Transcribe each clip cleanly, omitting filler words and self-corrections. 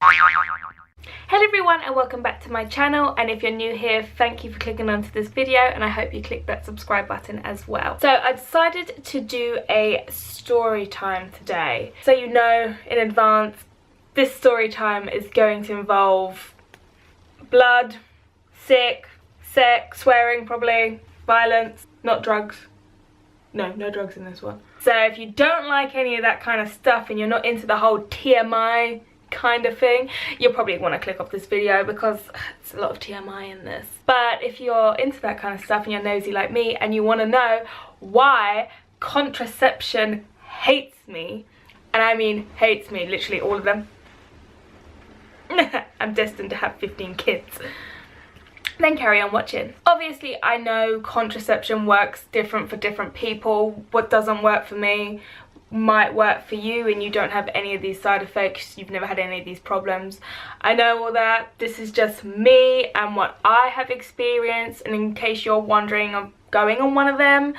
Hello everyone and welcome back to my channel, and if you're new here, thank you for clicking onto this video and I hope you click that subscribe button as well. So I decided to do a story time today. So you know in advance, this story time is going to involve blood, sick, sex, swearing probably, violence, not drugs. No drugs in this one. So if you don't like any of that kind of stuff and you're not into the whole TMI kind of thing, you'll probably want to click off this video because it's a lot of TMI in this. But if you're into that kind of stuff and you're nosy like me and you want to know why contraception hates me, and I mean hates me, literally all of them, I'm destined to have 15 kids, then carry on watching. Obviously I know contraception works different for different people. What doesn't work for me might work for you, and you don't have any of these side effects, you've never had any of these problems. I know all that. This is just me and what I have experienced, and in case you're wondering of going on one of them,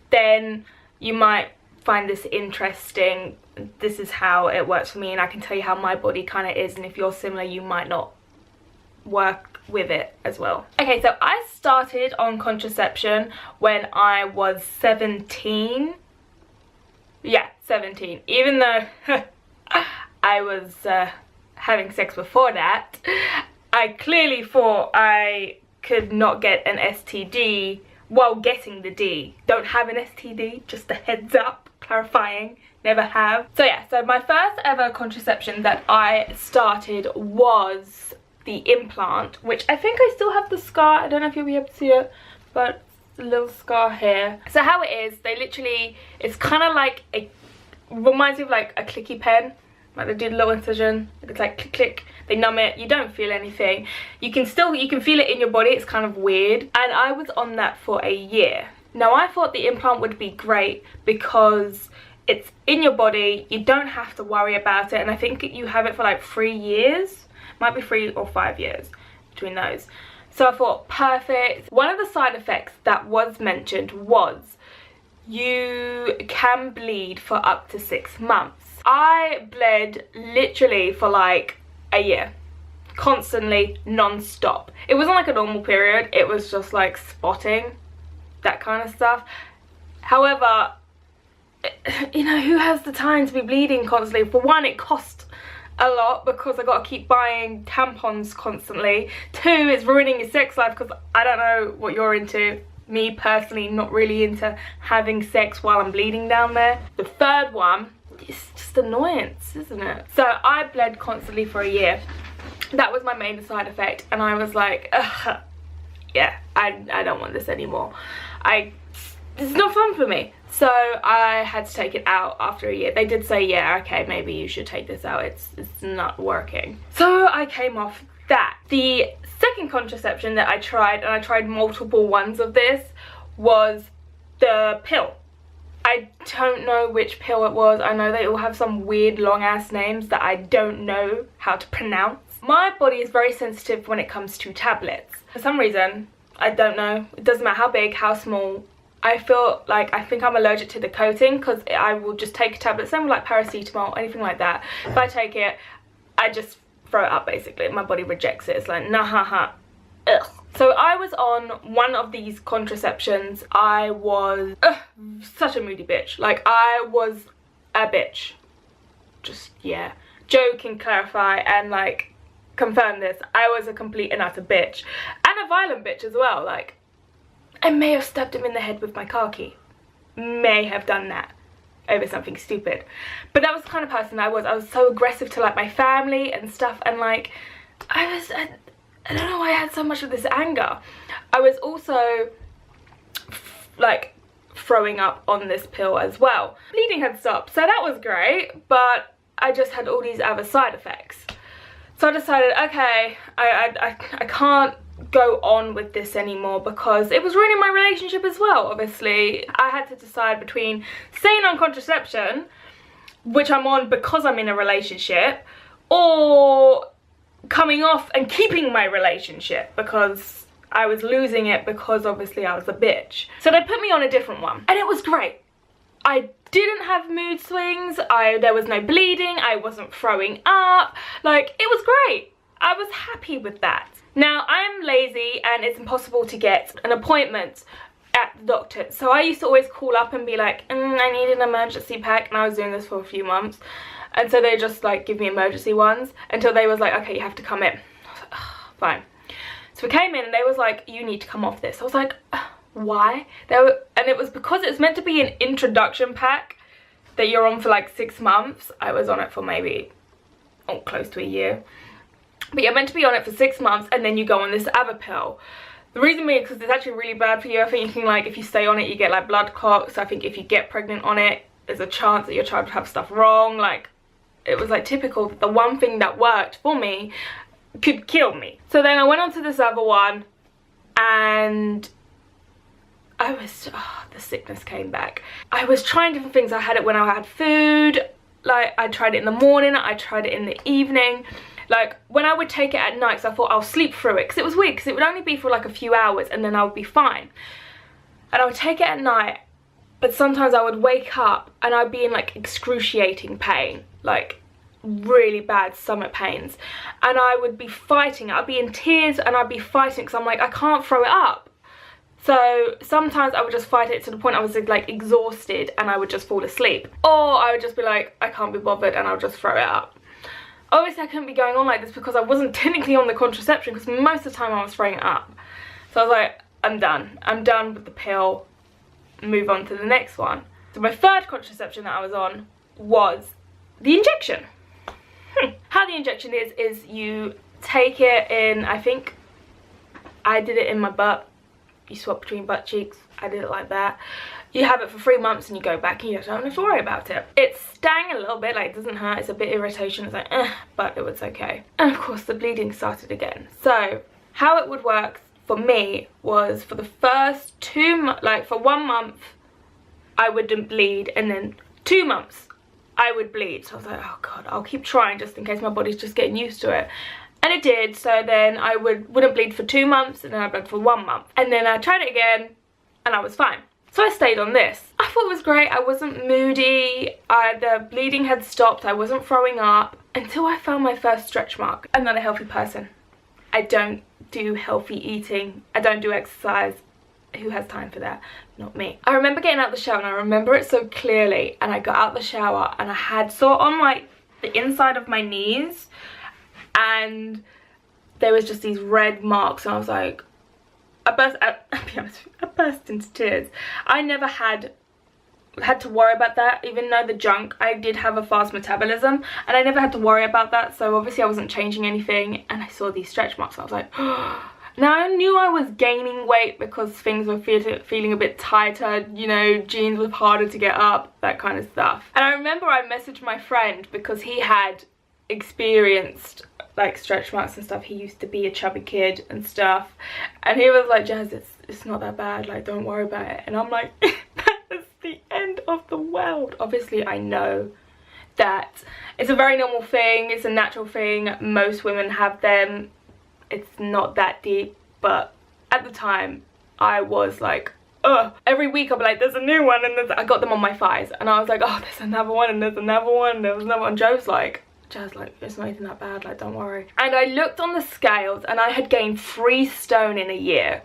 then you might find this interesting. This is how it works for me, and I can tell you how my body kind of is, and if you're similar you might not work with it as well. Okay, so I started on contraception when I was 17. Yeah, 17. Even though I was having sex before that, I clearly thought I could not get an STD while getting the D. Don't have an STD, just a heads up, clarifying, never have. So yeah, so my first ever contraception that I started was the implant, which I think I still have the scar. I don't know if you'll be able to see it, but a little scar here. So how it is, they literally, it's kind of like a, reminds me of like a clicky pen, like they do the little incision, it's like click click, they numb it, you don't feel anything, you can feel it in your body, it's kind of weird. And I was on that for a year. Now I thought the implant would be great because it's in your body, you don't have to worry about it, and I think you have it for like 3 years, might be 3 or 5 years between those. So I thought, perfect. One of the side effects that was mentioned was you can bleed for up to 6 months. I bled literally for like a year, constantly, non-stop. It wasn't like a normal period, it was just like spotting, that kind of stuff. However, you know, who has the time to be bleeding constantly? For one, it costs a lot because I gotta keep buying tampons constantly. 2, it's ruining your sex life because I don't know what you're into. Me personally, not really into having sex while I'm bleeding down there. The third one is just annoyance, isn't it? So I bled constantly for a year. That was my main side effect, and I was like, ugh, yeah, I don't want this anymore. It's not fun for me. So I had to take it out after a year. They did say, yeah, okay, maybe you should take this out, it's not working. So I came off that. The second contraception that I tried, and I tried multiple ones of this, was the pill. I don't know which pill it was. I know they all have some weird long ass names that I don't know how to pronounce. My body is very sensitive when it comes to tablets. For some reason, I don't know, it doesn't matter how big, how small, I feel like I think I'm allergic to the coating, because I will just take a tablet, same with like paracetamol, anything like that. If I take it, I just throw it up basically. My body rejects it. It's like, nah, ha, ha, ugh. So I was on one of these contraceptions. I was such a moody bitch. Like, I was a bitch. Just, yeah. Joe can clarify and like confirm this. I was a complete and utter bitch. And a violent bitch as well. Like, I may have stabbed him in the head with my car key. May have done that over something stupid. But that was the kind of person I was. I was so aggressive to like my family and stuff, and like I don't know why I had so much of this anger. I was also like throwing up on this pill as well. Bleeding had stopped, so that was great, but I just had all these other side effects. So I decided, okay, I can't go on with this anymore because it was ruining my relationship as well. Obviously I had to decide between staying on contraception, which I'm on because I'm in a relationship, or coming off and keeping my relationship because I was losing it because obviously I was a bitch. So they put me on a different one and it was great. I didn't have mood swings, there was no bleeding, I wasn't throwing up, like it was great. I was happy with that. Now I'm lazy and it's impossible to get an appointment at the doctor, so I used to always call up and be like, I need an emergency pack, and I was doing this for a few months, and so they just like give me emergency ones until they was like, okay, you have to come in. I was like, oh, fine. So we came in and they was like, you need to come off this. I was like, why? And it was because it's meant to be an introduction pack that you're on for like 6 months. I was on it for maybe close to a year, but you're meant to be on it for 6 months and then you go on this other pill. The reason being because it's actually really bad for you. I think you can, like, if you stay on it you get like blood clots. So I think if you get pregnant on it, there's a chance that your child will have stuff wrong. Like, it was like typical that the one thing that worked for me could kill me. So then I went on to this other one and I was, the sickness came back. I was trying different things. I had it when I had food, like I tried it in the morning, I tried it in the evening. Like when I would take it at night, so I thought I'll sleep through it, because it was weird, because it would only be for like a few hours and then I would be fine. And I would take it at night, but sometimes I would wake up and I'd be in like excruciating pain, like really bad stomach pains, and I would be fighting. I'd be in tears and I'd be fighting because I'm like, I can't throw it up. So sometimes I would just fight it to the point I was like exhausted and I would just fall asleep, or I would just be like, I can't be bothered, and I'll just throw it up. Obviously I couldn't be going on like this because I wasn't technically on the contraception, because most of the time I was throwing it up. So I was like, I'm done with the pill, move on to the next one. So my third contraception that I was on was the injection. How the injection is you take it in, I think I did it in my butt. You swap between butt cheeks. I did it like that. You have it for 3 months and you go back and you don't have to worry about it. It stung a little bit, like it doesn't hurt, it's a bit irritation, it's like but it was okay. And of course the bleeding started again. So how it would work for me was for the first 2 months, like for 1 month I wouldn't bleed, and then 2 months I would bleed. So I was like, oh god, I'll keep trying just in case my body's just getting used to it. And it did. So then I wouldn't bleed for 2 months, and then I bled for 1 month, and then I tried it again and I was fine. So I stayed on this. I thought it was great. I wasn't moody, the bleeding had stopped, I wasn't throwing up, until I found my first stretch mark. I'm not a healthy person. I don't do healthy eating, I don't do exercise. Who has time for that? Not me. I remember getting out the shower, and I remember it so clearly, and I got out the shower and I had sore on like the inside of my knees, and there was just these red marks, and I was like, I'll be honest, I burst into tears. I never had to worry about that, even though the junk, I did have a fast metabolism, and I never had to worry about that. So obviously I wasn't changing anything, and I saw these stretch marks, and I was like, oh. Now I knew I was gaining weight because things were feeling a bit tighter, you know, jeans were harder to get up, that kind of stuff. And I remember I messaged my friend because he had experienced like stretch marks and stuff. He used to be a chubby kid and stuff, and he was like, Jazz, it's not that bad, like don't worry about it. And I'm like, that is the end of the world. Obviously I know that it's a very normal thing, it's a natural thing, most women have them, it's not that deep, but at the time I was like, ugh. Every week I'd be like, there's a new one, and I got them on my thighs, and I was like, oh, there's another one, and there's another one, there was another one. Joe's like, Jazz, like, it's not even that bad, like, don't worry. And I looked on the scales and I had gained 3 stone in a year.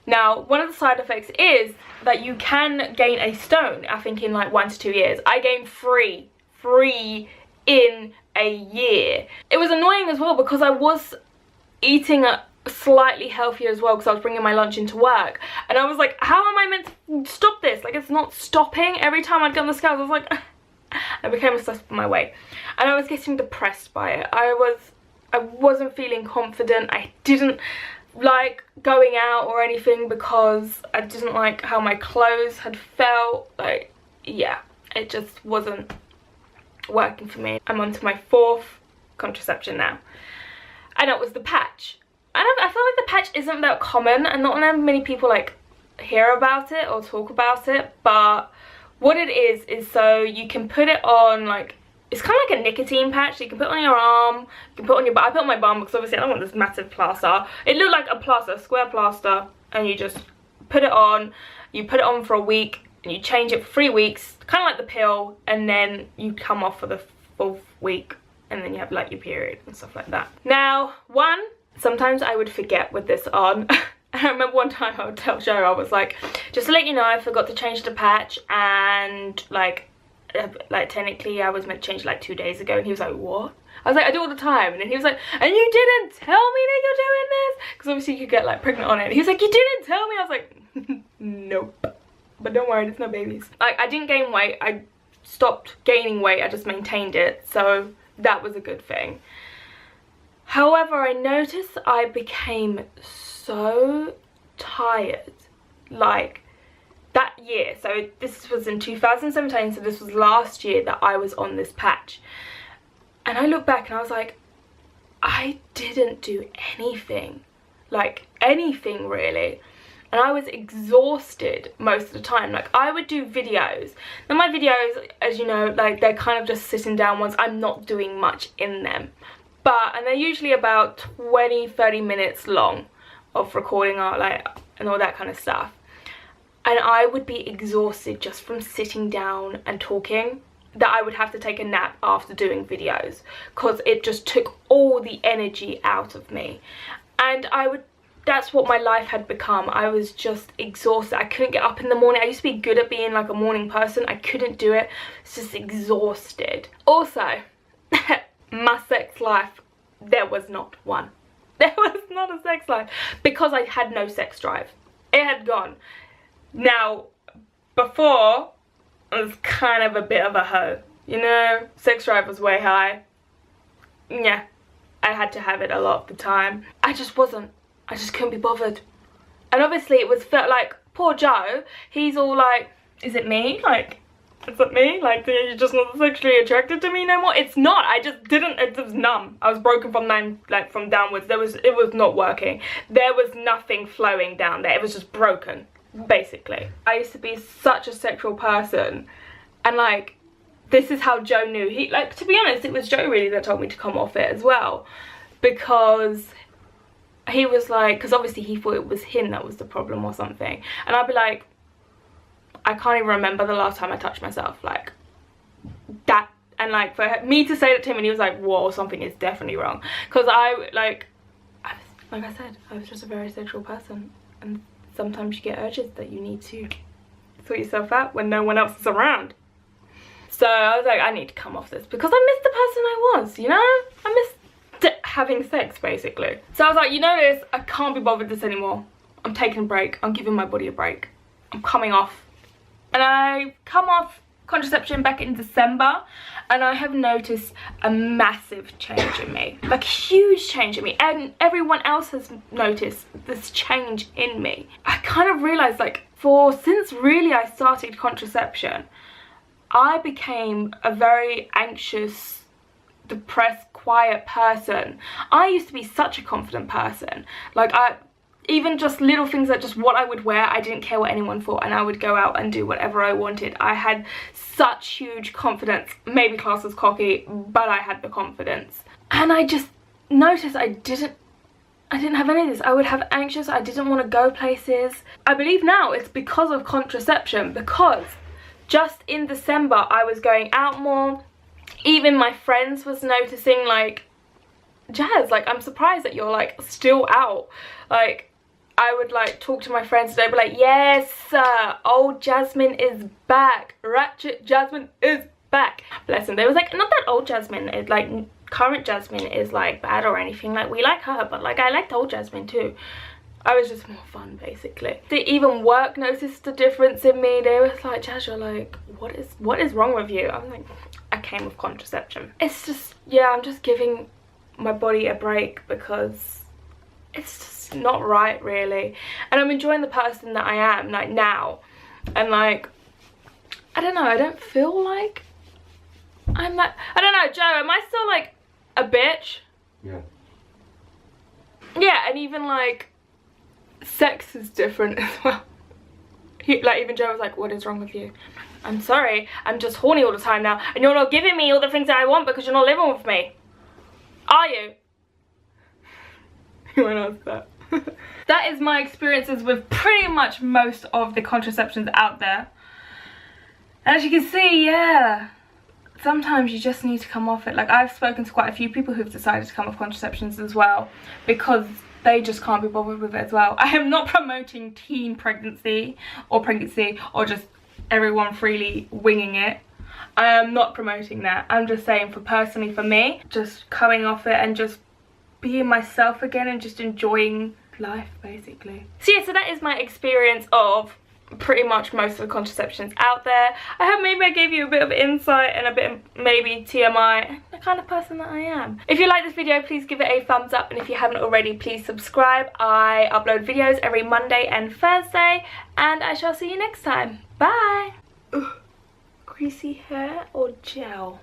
Now, one of the side effects is that you can gain a stone, I think in like 1 to 2 years. I gained 3 in a year. It was annoying as well because I was eating slightly healthier as well, because I was bringing my lunch into work, and I was like, how am I meant to stop this? Like, it's not stopping. Every time I'd get on the scales I was like, I became obsessed with my weight, and I was getting depressed by it. I wasn't feeling confident. I didn't like going out or anything because I didn't like how my clothes had felt. Like, yeah, it just wasn't working for me. I'm on to my 4th contraception now, and it was the patch. I feel like the patch isn't that common, and not many people like hear about it or talk about it, but what it is so you can put it on, like, it's kind of like a nicotine patch. So you can put it on your arm, you can put it on your butt. I put it on my bum because obviously I don't want this massive plaster. It looked like a plaster, a square plaster, and you just put it on. You put it on for a week, and you change it for 3 weeks, kind of like the pill, and then you come off for the 4th week, and then you have like your period and stuff like that. Now, sometimes I would forget with this on. I remember one time I would tell Joe, I was like, just to let you know, I forgot to change the patch, and like technically I was meant to change like 2 days ago. And he was like, what? I was like, I do all the time. And then he was like, and you didn't tell me that you're doing this? Because obviously you could get like pregnant on it. He was like, you didn't tell me. I was like, nope. But don't worry, there's no babies. Like, I didn't gain weight. I stopped gaining weight. I just maintained it. So that was a good thing. However, I noticed I became so tired, like that year. So this was in 2017, so this was last year that I was on this patch. And I look back and I was like, I didn't do anything, like anything really. And I was exhausted most of the time. Like, I would do videos. Now my videos, as you know, like they're kind of just sitting down ones. I'm not doing much in them. And they're usually about 20-30 minutes long of recording art, like, and all that kind of stuff. And I would be exhausted just from sitting down and talking, that I would have to take a nap after doing videos, because it just took all the energy out of me. And that's what my life had become. I was just exhausted. I couldn't get up in the morning. I used to be good at being like a morning person. I couldn't do it. I was just exhausted. Also, my sex life, there was not one. There was not a sex life, because I had no sex drive. It had gone. Now, before, I was kind of a bit of a hoe. You know, sex drive was way high. Yeah, I had to have it a lot of the time. I just couldn't be bothered. And obviously it felt like, poor Joe, he's all like, is it me? Like, is it me? Like, you're just not sexually attracted to me no more? It's not. I just didn't, it was numb. I was broken from downwards. It was not working. There was nothing flowing down there. It was just broken, basically. I used to be such a sexual person, and like, this is how Joe knew. He, like, to be honest, it was Joe really that told me to come off it as well, because he was like, because obviously he thought it was him that was the problem or something. And I'd be like, I can't even remember the last time I touched myself, like that. And like, for me to say that to him, and he was like, whoa, something is definitely wrong. Because like I said, I was just a very sexual person, and sometimes you get urges that you need to sort yourself out when no one else is around. So I was like, I need to come off this, because I missed the person I was, you know? I missed having sex, basically. So I was like, you know this, I can't be bothered with this anymore. I'm taking a break. I'm giving my body a break. I'm coming off. And I come off contraception back in December, and I have noticed a massive change in me, like a huge change in me, and everyone else has noticed this change in me. I kind of realized, like, since really I started contraception, I became a very anxious, depressed, quiet person. I used to be such a confident person. Like, even just little things, like just what I would wear, I didn't care what anyone thought, and I would go out and do whatever I wanted. I had such huge confidence, maybe classed as cocky, but I had the confidence. And I just noticed I didn't have any of this. I would have anxious, I didn't want to go places. I believe now it's because of contraception, because just in December I was going out more. Even my friends was noticing, like, Jazz, like, I'm surprised that you're like still out. Like, I would like talk to my friends, they'd be like, yes, old Jasmine is back. Ratchet Jasmine is back. Bless them. They was like, not that old Jasmine is like, current Jasmine is like bad or anything. Like, we like her, but like, I liked old Jasmine too. I was just more fun, basically. They even work noticed the difference in me. They was like, Jazz, you're like, what is wrong with you? I'm like, I came with contraception. It's just, yeah, I'm just giving my body a break, because it's just not right, really. And I'm enjoying the person that I am, like, now. And like, I don't know, I don't feel like I'm like, I don't know, Joe, am I still like a bitch? Yeah. Yeah, and even like sex is different as well. Like, even Joe was like, what is wrong with you? I'm sorry, I'm just horny all the time now, and you're not giving me all the things that I want because you're not living with me. Are you? You won't ask that. That is my experiences with pretty much most of the contraceptions out there. As you can see, yeah, sometimes you just need to come off it. Like, I've spoken to quite a few people who've decided to come off contraceptions as well because they just can't be bothered with it as well. I am not promoting teen pregnancy or just everyone freely winging it. I am not promoting that. I'm just saying, personally for me, just coming off it and just being myself again and just enjoying life, basically. So yeah, so that is my experience of pretty much most of the contraceptions out there. I hope maybe I gave you a bit of insight and a bit of maybe TMI, the kind of person that I am. If you like this video, please give it a thumbs up, and if you haven't already, please subscribe. I upload videos every Monday and Thursday, and I shall see you next time. Bye. Ugh. Greasy hair or gel?